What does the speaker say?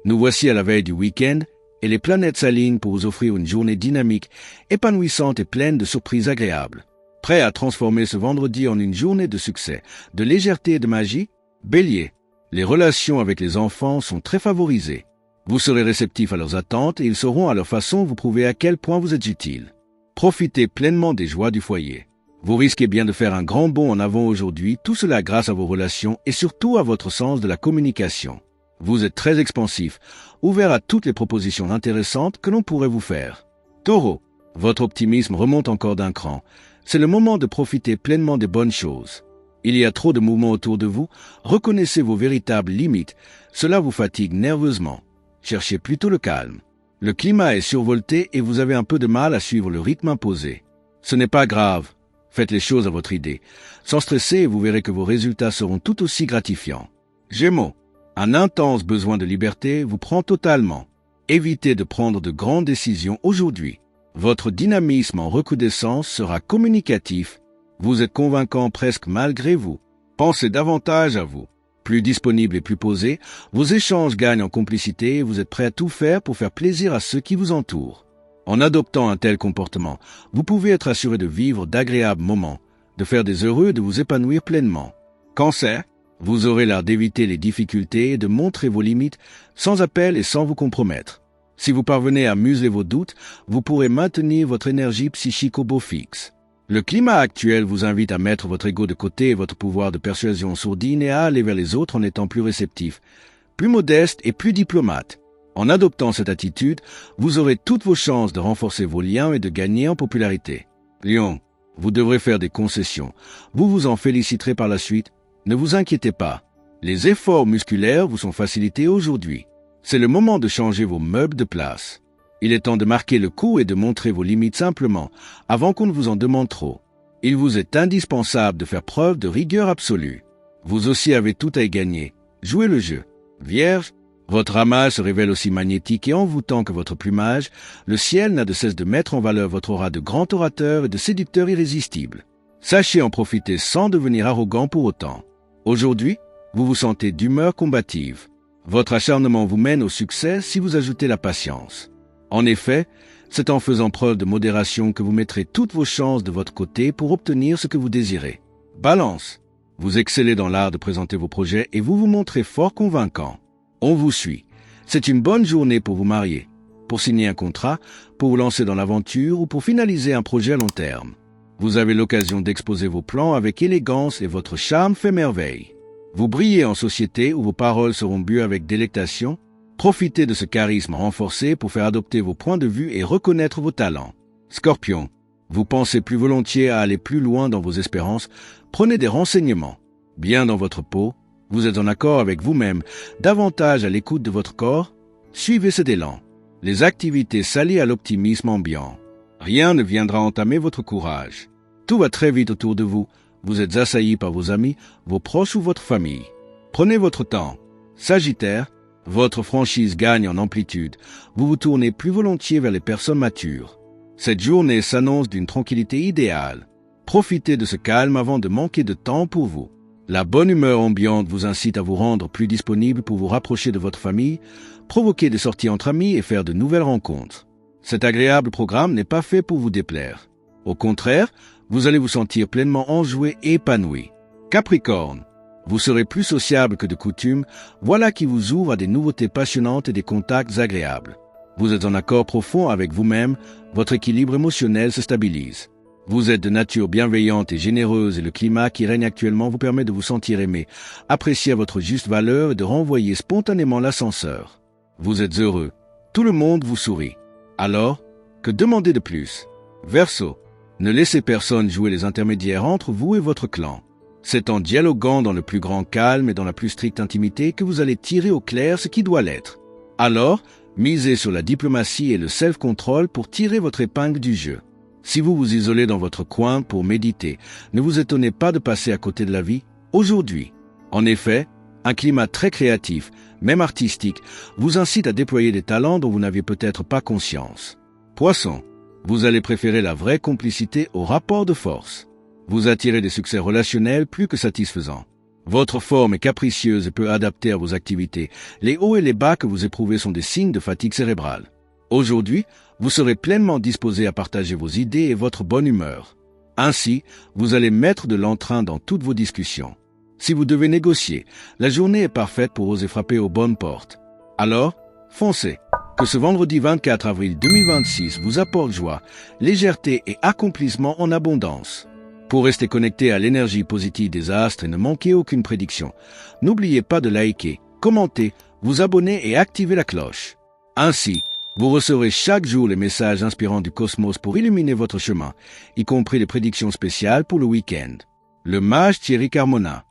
Nous voici à la veille du week-end et les planètes s'alignent pour vous offrir une journée dynamique, épanouissante et pleine de surprises agréables. Prêt à transformer ce vendredi en une journée de succès, de légèreté et de magie? Bélier, les relations avec les enfants sont très favorisées. Vous serez réceptif à leurs attentes et ils sauront à leur façon vous prouver à quel point vous êtes utile. Profitez pleinement des joies du foyer. Vous risquez bien de faire un grand bond en avant aujourd'hui, tout cela grâce à vos relations et surtout à votre sens de la communication. Vous êtes très expansif, ouvert à toutes les propositions intéressantes que l'on pourrait vous faire. Taureau, votre optimisme remonte encore d'un cran. C'est le moment de profiter pleinement des bonnes choses. Il y a trop de mouvements autour de vous, reconnaissez vos véritables limites, cela vous fatigue nerveusement. Cherchez plutôt le calme. Le climat est survolté et vous avez un peu de mal à suivre le rythme imposé. Ce n'est pas grave, faites les choses à votre idée. Sans stresser et vous verrez que vos résultats seront tout aussi gratifiants. Gémeaux, un intense besoin de liberté vous prend totalement. Évitez de prendre de grandes décisions aujourd'hui. Votre dynamisme en recrudescence sera communicatif. Vous êtes convaincant presque malgré vous. Pensez davantage à vous. Plus disponible et plus posé, vos échanges gagnent en complicité et vous êtes prêt à tout faire pour faire plaisir à ceux qui vous entourent. En adoptant un tel comportement, vous pouvez être assuré de vivre d'agréables moments, de faire des heureux et de vous épanouir pleinement. Cancer, vous aurez l'art d'éviter les difficultés et de montrer vos limites sans appel et sans vous compromettre. Si vous parvenez à museler vos doutes, vous pourrez maintenir votre énergie psychique au beau fixe. Le climat actuel vous invite à mettre votre ego de côté et votre pouvoir de persuasion sourdine et à aller vers les autres en étant plus réceptif, plus modeste et plus diplomate. En adoptant cette attitude, vous aurez toutes vos chances de renforcer vos liens et de gagner en popularité. Lion, vous devrez faire des concessions. Vous vous en féliciterez par la suite. Ne vous inquiétez pas. Les efforts musculaires vous sont facilités aujourd'hui. C'est le moment de changer vos meubles de place. Il est temps de marquer le coup et de montrer vos limites simplement, avant qu'on ne vous en demande trop. Il vous est indispensable de faire preuve de rigueur absolue. Vous aussi avez tout à y gagner. Jouez le jeu. Vierge, votre amas se révèle aussi magnétique et envoûtant que votre plumage. Le ciel n'a de cesse de mettre en valeur votre aura de grand orateur et de séducteur irrésistible. Sachez en profiter sans devenir arrogant pour autant. Aujourd'hui, vous vous sentez d'humeur combative. Votre acharnement vous mène au succès si vous ajoutez la patience. En effet, c'est en faisant preuve de modération que vous mettrez toutes vos chances de votre côté pour obtenir ce que vous désirez. Balance, vous excellez dans l'art de présenter vos projets et vous vous montrez fort convaincant. On vous suit. C'est une bonne journée pour vous marier, pour signer un contrat, pour vous lancer dans l'aventure ou pour finaliser un projet à long terme. Vous avez l'occasion d'exposer vos plans avec élégance et votre charme fait merveille. Vous brillez en société où vos paroles seront bues avec délectation. Profitez de ce charisme renforcé pour faire adopter vos points de vue et reconnaître vos talents. Scorpion, vous pensez plus volontiers à aller plus loin dans vos espérances. Prenez des renseignements. Bien dans votre peau, vous êtes en accord avec vous-même, davantage à l'écoute de votre corps. Suivez cet élan. Les activités s'allient à l'optimisme ambiant. Rien ne viendra entamer votre courage. Tout va très vite autour de vous. Vous êtes assailli par vos amis, vos proches ou votre famille. Prenez votre temps. Sagittaire, votre franchise gagne en amplitude. Vous vous tournez plus volontiers vers les personnes matures. Cette journée s'annonce d'une tranquillité idéale. Profitez de ce calme avant de manquer de temps pour vous. La bonne humeur ambiante vous incite à vous rendre plus disponible pour vous rapprocher de votre famille, provoquer des sorties entre amis et faire de nouvelles rencontres. Cet agréable programme n'est pas fait pour vous déplaire. Au contraire, vous allez vous sentir pleinement enjoué et épanoui. Capricorne, vous serez plus sociable que de coutume, voilà qui vous ouvre à des nouveautés passionnantes et des contacts agréables. Vous êtes en accord profond avec vous-même, votre équilibre émotionnel se stabilise. Vous êtes de nature bienveillante et généreuse et le climat qui règne actuellement vous permet de vous sentir aimé, apprécier à votre juste valeur et de renvoyer spontanément l'ascenseur. Vous êtes heureux, tout le monde vous sourit. Alors, que demander de plus? Verseau, ne laissez personne jouer les intermédiaires entre vous et votre clan. C'est en dialoguant dans le plus grand calme et dans la plus stricte intimité que vous allez tirer au clair ce qui doit l'être. Alors, misez sur la diplomatie et le self-control pour tirer votre épingle du jeu. Si vous vous isolez dans votre coin pour méditer, ne vous étonnez pas de passer à côté de la vie aujourd'hui. En effet, un climat très créatif, même artistique, vous incite à déployer des talents dont vous n'aviez peut-être pas conscience. Poisson, vous allez préférer la vraie complicité au rapport de force. Vous attirez des succès relationnels plus que satisfaisants. Votre forme est capricieuse et peu adaptée à vos activités. Les hauts et les bas que vous éprouvez sont des signes de fatigue cérébrale. Aujourd'hui, vous serez pleinement disposé à partager vos idées et votre bonne humeur. Ainsi, vous allez mettre de l'entrain dans toutes vos discussions. Si vous devez négocier, la journée est parfaite pour oser frapper aux bonnes portes. Alors, foncez. Que ce vendredi 24 avril 2026 vous apporte joie, légèreté et accomplissement en abondance. Pour rester connecté à l'énergie positive des astres et ne manquer aucune prédiction, n'oubliez pas de liker, commenter, vous abonner et activer la cloche. Ainsi, vous recevrez chaque jour les messages inspirants du cosmos pour illuminer votre chemin, y compris les prédictions spéciales pour le week-end. Le mage Thierry Carmona.